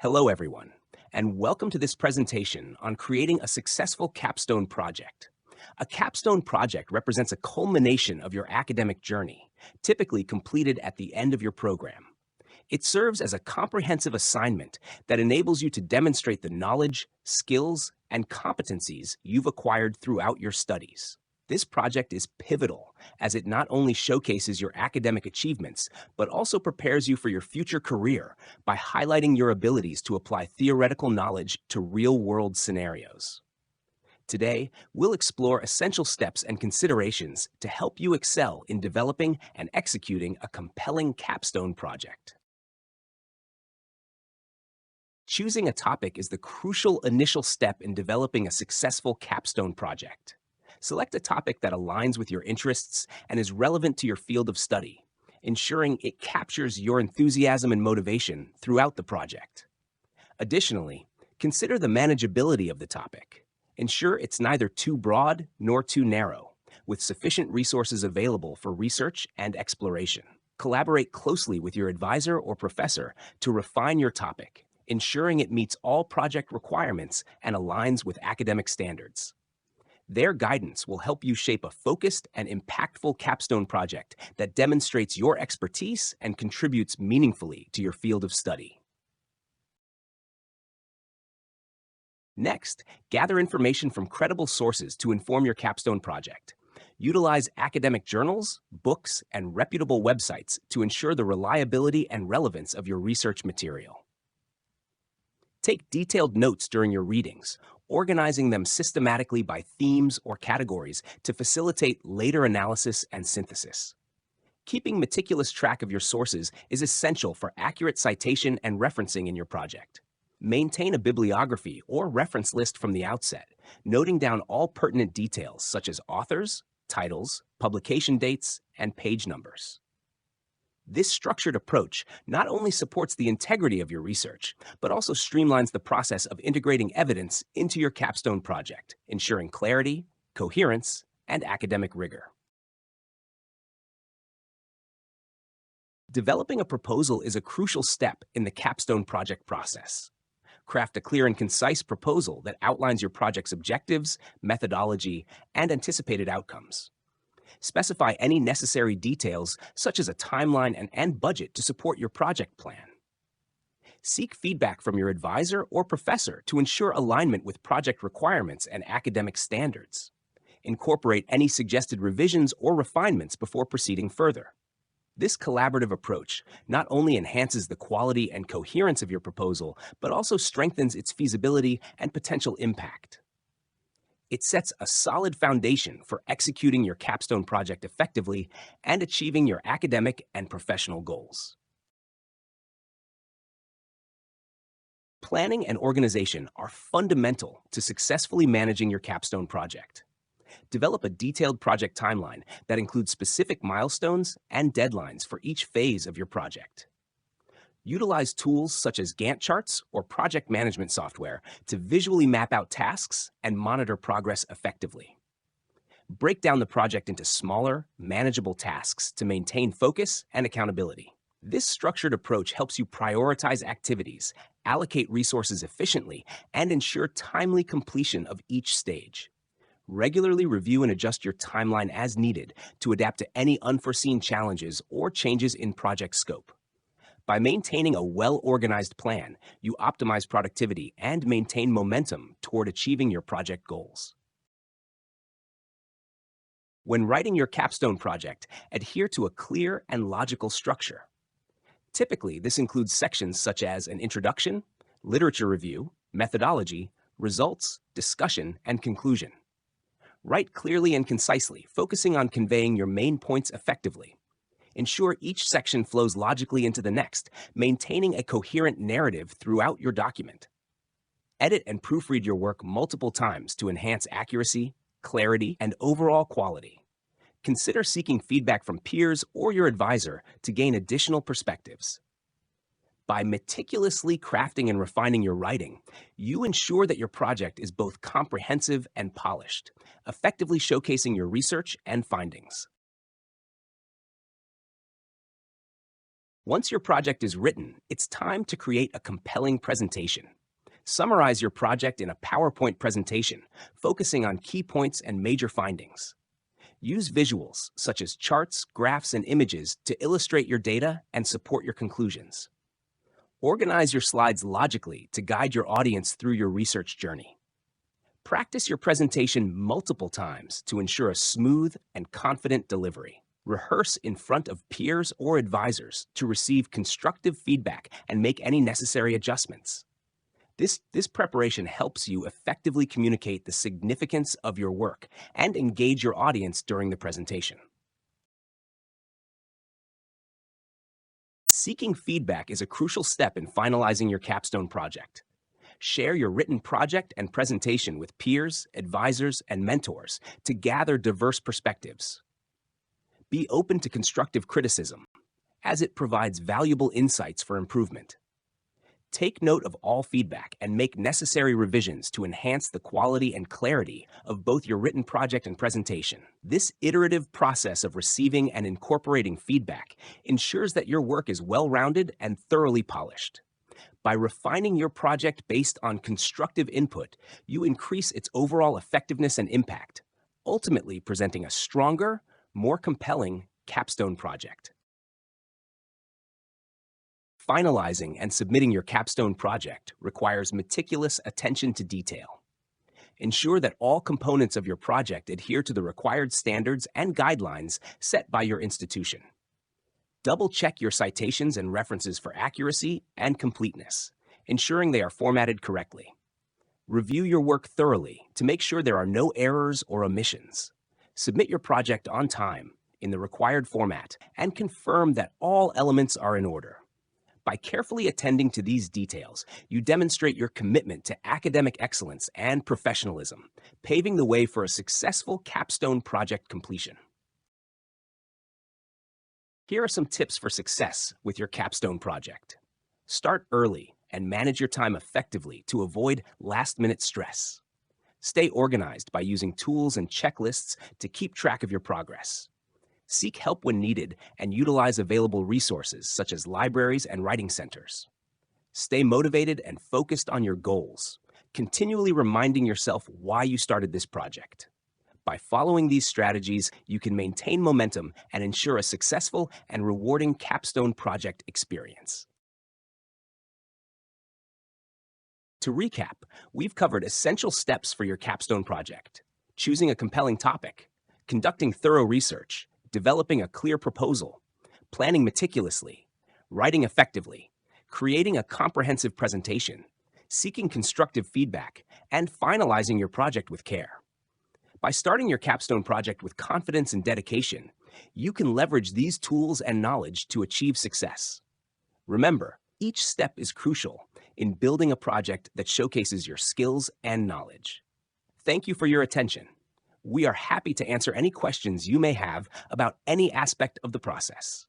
Hello, everyone, and welcome to this presentation on creating a successful capstone project. A capstone project represents a culmination of your academic journey, typically completed at the end of your program. It serves as a comprehensive assignment that enables you to demonstrate the knowledge, skills, and competencies you've acquired throughout your studies. This project is pivotal as it not only showcases your academic achievements, but also prepares you for your future career by highlighting your abilities to apply theoretical knowledge to real-world scenarios. Today, we'll explore essential steps and considerations to help you excel in developing and executing a compelling capstone project. Choosing a topic is the crucial initial step in developing a successful capstone project. Select a topic that aligns with your interests and is relevant to your field of study, ensuring it captures your enthusiasm and motivation throughout the project. Additionally, consider the manageability of the topic. Ensure it's neither too broad nor too narrow, with sufficient resources available for research and exploration. Collaborate closely with your advisor or professor to refine your topic, ensuring it meets all project requirements and aligns with academic standards. Their guidance will help you shape a focused and impactful capstone project that demonstrates your expertise and contributes meaningfully to your field of study. Next, gather information from credible sources to inform your capstone project. Utilize academic journals, books, and reputable websites to ensure the reliability and relevance of your research material. Take detailed notes during your readings, organizing them systematically by themes or categories to facilitate later analysis and synthesis. Keeping meticulous track of your sources is essential for accurate citation and referencing in your project. Maintain a bibliography or reference list from the outset, noting down all pertinent details such as authors, titles, publication dates, and page numbers. This structured approach not only supports the integrity of your research, but also streamlines the process of integrating evidence into your capstone project, ensuring clarity, coherence, and academic rigor. Developing a proposal is a crucial step in the capstone project process. Craft a clear and concise proposal that outlines your project's objectives, methodology, and anticipated outcomes. Specify any necessary details, such as a timeline and budget to support your project plan. Seek feedback from your advisor or professor to ensure alignment with project requirements and academic standards. Incorporate any suggested revisions or refinements before proceeding further. This collaborative approach not only enhances the quality and coherence of your proposal, but also strengthens its feasibility and potential impact. It sets a solid foundation for executing your capstone project effectively and achieving your academic and professional goals. Planning and organization are fundamental to successfully managing your capstone project. Develop a detailed project timeline that includes specific milestones and deadlines for each phase of your project. Utilize tools such as Gantt charts or project management software to visually map out tasks and monitor progress effectively. Break down the project into smaller, manageable tasks to maintain focus and accountability. This structured approach helps you prioritize activities, allocate resources efficiently, and ensure timely completion of each stage. Regularly review and adjust your timeline as needed to adapt to any unforeseen challenges or changes in project scope. By maintaining a well-organized plan, you optimize productivity and maintain momentum toward achieving your project goals. When writing your capstone project, adhere to a clear and logical structure. Typically, this includes sections such as an introduction, literature review, methodology, results, discussion, and conclusion. Write clearly and concisely, focusing on conveying your main points effectively. Ensure each section flows logically into the next, maintaining a coherent narrative throughout your document. Edit and proofread your work multiple times to enhance accuracy, clarity, and overall quality. Consider seeking feedback from peers or your advisor to gain additional perspectives. By meticulously crafting and refining your writing, you ensure that your project is both comprehensive and polished, effectively showcasing your research and findings. Once your project is written, it's time to create a compelling presentation. Summarize your project in a PowerPoint presentation, focusing on key points and major findings. Use visuals, such as charts, graphs, and images, to illustrate your data and support your conclusions. Organize your slides logically to guide your audience through your research journey. Practice your presentation multiple times to ensure a smooth and confident delivery. Rehearse in front of peers or advisors to receive constructive feedback and make any necessary adjustments. This preparation helps you effectively communicate the significance of your work and engage your audience during the presentation. Seeking feedback is a crucial step in finalizing your capstone project. Share your written project and presentation with peers, advisors, and mentors to gather diverse perspectives. Be open to constructive criticism, as it provides valuable insights for improvement. Take note of all feedback and make necessary revisions to enhance the quality and clarity of both your written project and presentation. This iterative process of receiving and incorporating feedback ensures that your work is well-rounded and thoroughly polished. By refining your project based on constructive input, you increase its overall effectiveness and impact, ultimately presenting a stronger, more compelling capstone project. Finalizing and submitting your capstone project requires meticulous attention to detail. Ensure that all components of your project adhere to the required standards and guidelines set by your institution. Double-check your citations and references for accuracy and completeness, ensuring they are formatted correctly. Review your work thoroughly to make sure there are no errors or omissions. Submit your project on time, in the required format, and confirm that all elements are in order. By carefully attending to these details, you demonstrate your commitment to academic excellence and professionalism, paving the way for a successful capstone project completion. Here are some tips for success with your capstone project. Start early and manage your time effectively to avoid last-minute stress. Stay organized by using tools and checklists to keep track of your progress. Seek help when needed and utilize available resources such as libraries and writing centers. Stay motivated and focused on your goals, continually reminding yourself why you started this project. By following these strategies, you can maintain momentum and ensure a successful and rewarding capstone project experience. To recap, we've covered essential steps for your capstone project: choosing a compelling topic, conducting thorough research, developing a clear proposal, planning meticulously, writing effectively, creating a comprehensive presentation, seeking constructive feedback, and finalizing your project with care. By starting your capstone project with confidence and dedication, you can leverage these tools and knowledge to achieve success. Remember, each step is crucial in building a project that showcases your skills and knowledge. Thank you for your attention. We are happy to answer any questions you may have about any aspect of the process.